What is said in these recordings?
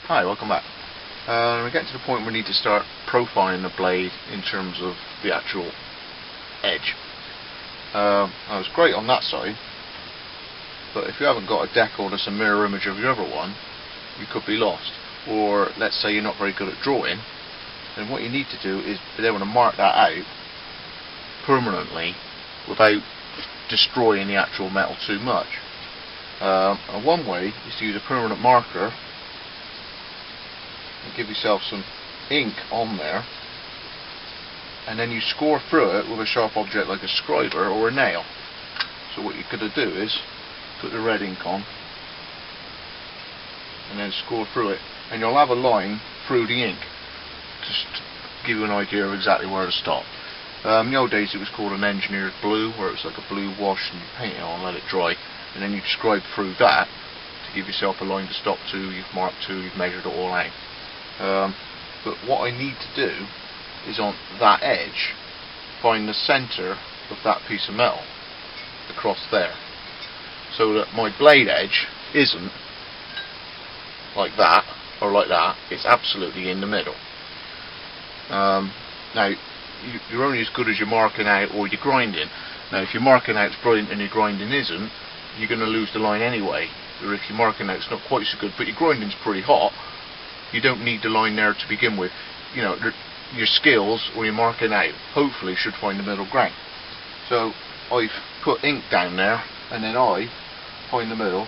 Hi, welcome back. We're getting to the point where we need to start profiling the blade in terms of the actual edge. That was great on that side, but if you haven't got a decal that's a mirror image of your other one, you could be lost. Or let's say you're not very good at drawing, then what you need to do is be able to mark that out permanently without destroying the actual metal too much. And one way is to use a permanent marker and give yourself some ink on there, and then you score through it with a sharp object like a scriber or a nail. So what you're going to do is put the red ink on and then score through it, and you'll have a line through the ink just to give you an idea of exactly where to stop. In the old days it was called an engineer's blue, where it was like a blue wash and you paint it on, let it dry, and then you'd scribe through that to give yourself a line to stop to. You've marked to, you've measured it all out. But what I need to do is on that edge find the centre of that piece of metal across there, so that my blade edge isn't like that or like that, it's absolutely in the middle. Now you're only as good as your marking out or your grinding. Now if your marking out's brilliant and your grinding isn't, you're going to lose the line anyway. Or if your marking out's not quite so good but your grinding's pretty hot, you don't need the line there to begin with. You know, your skills or your marking out hopefully should find the middle ground. So I've put ink down there, and then I find the middle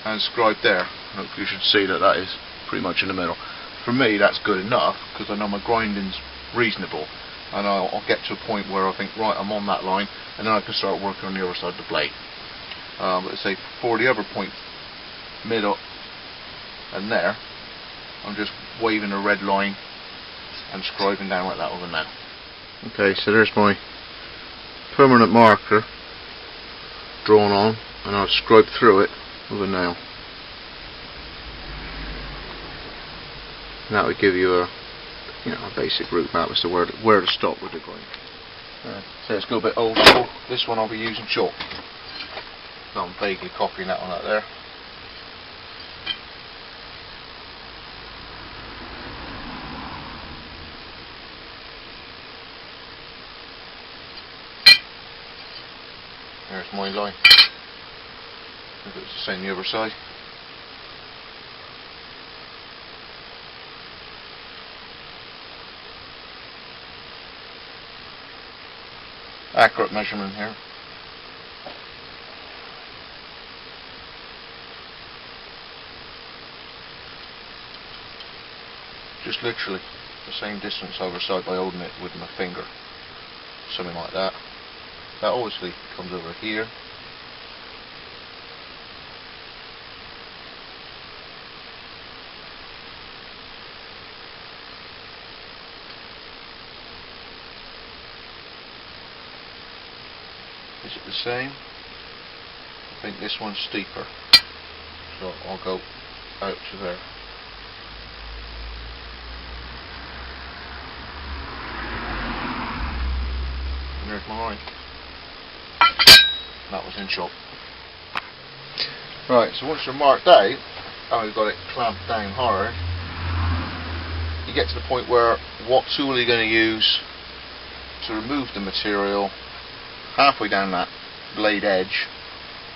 and scribe there. Hopefully you should see that that is pretty much in the middle. For me that's good enough, because I know my grinding's reasonable, and I'll get to a point where I think, right, I'm on that line, and then I can start working on the other side of the blade. But say for the other point, middle and there, I'm just waving a red line and scribing down like that with a nail. Okay, so there's my permanent marker drawn on, and I've scribed through it with a nail. And that would give you a basic route map as to where to stop with the grind. So let's go a bit old school. This one I'll be using chalk. So I'm vaguely copying that one out there. There's my line. If it's the same the other side. Accurate measurement here. Just literally the same distance over side by holding it with my finger. Something like that. That obviously comes over here. Is it the same? I think this one's steeper, so I'll go out to there. And there's my line. That was in chalk. Right, so once you're marked out, and we've got it clamped down hard, you get to the point where what tool are you going to use to remove the material halfway down that blade edge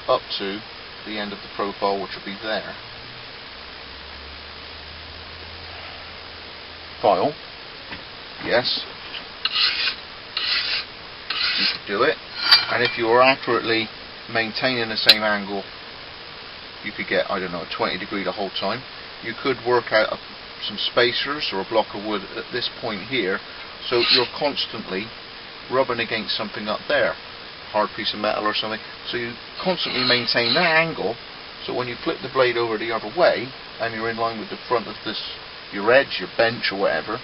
up to the end of the profile, which will be there. File, yes, you could do it, and if you are accurately maintaining the same angle, you could get, I don't know, 20 degree the whole time. You could work out some spacers or a block of wood at this point here, so you're constantly rubbing against something up there, hard piece of metal or something, so you constantly maintain that angle, so when you flip the blade over the other way and you're in line with the front of this, your edge, your bench or whatever,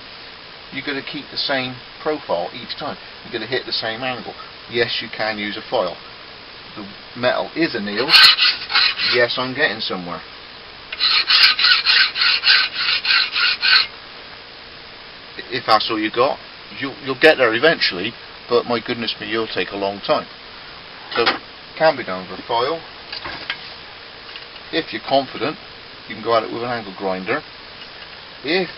you're going to keep the same profile each time. You're going to hit the same angle. Yes, you can use a file. The metal is annealed. Yes, I'm getting somewhere. If that's all you got, you'll get there eventually, but my goodness me, you'll take a long time. So Can be done with a file. If you're confident, you can go at it with an angle grinder. If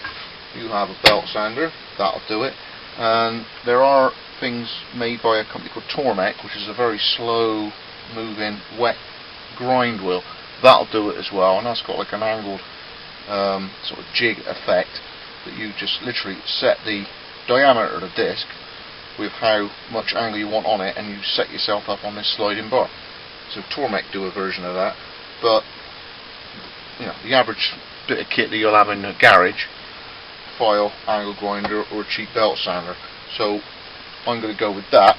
you have a belt sander, that'll do it. And there are things made by a company called Tormek, which is a very slow moving wet grind wheel. That'll do it as well, and that's got like an angled sort of jig effect that you just literally set the diameter of the disc with how much angle you want on it, and you set yourself up on this sliding bar. So Tormek do a version of that, but you know, the average bit of kit that you'll have in a garage, file, angle grinder, or a cheap belt sander. So I'm going to go with that,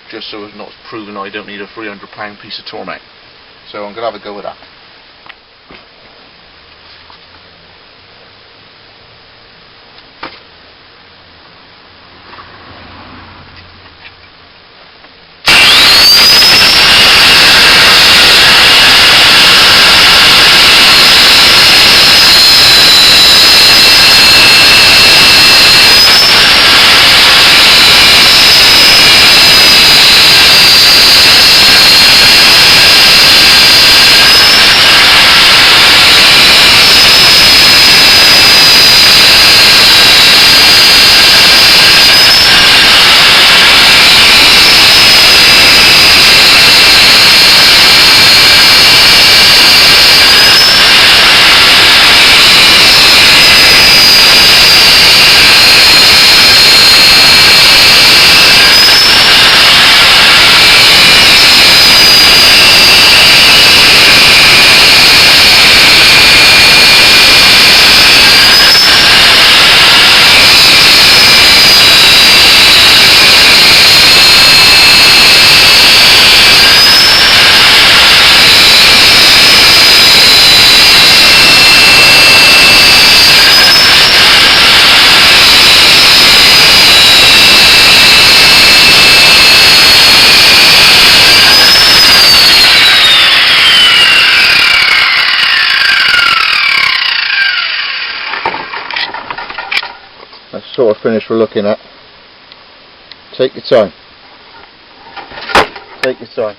just so as not proving I don't need a £300 piece of Tormek. So I'm going to have a go with that. That's the sort of finish we're looking at. Take your time. Take your time.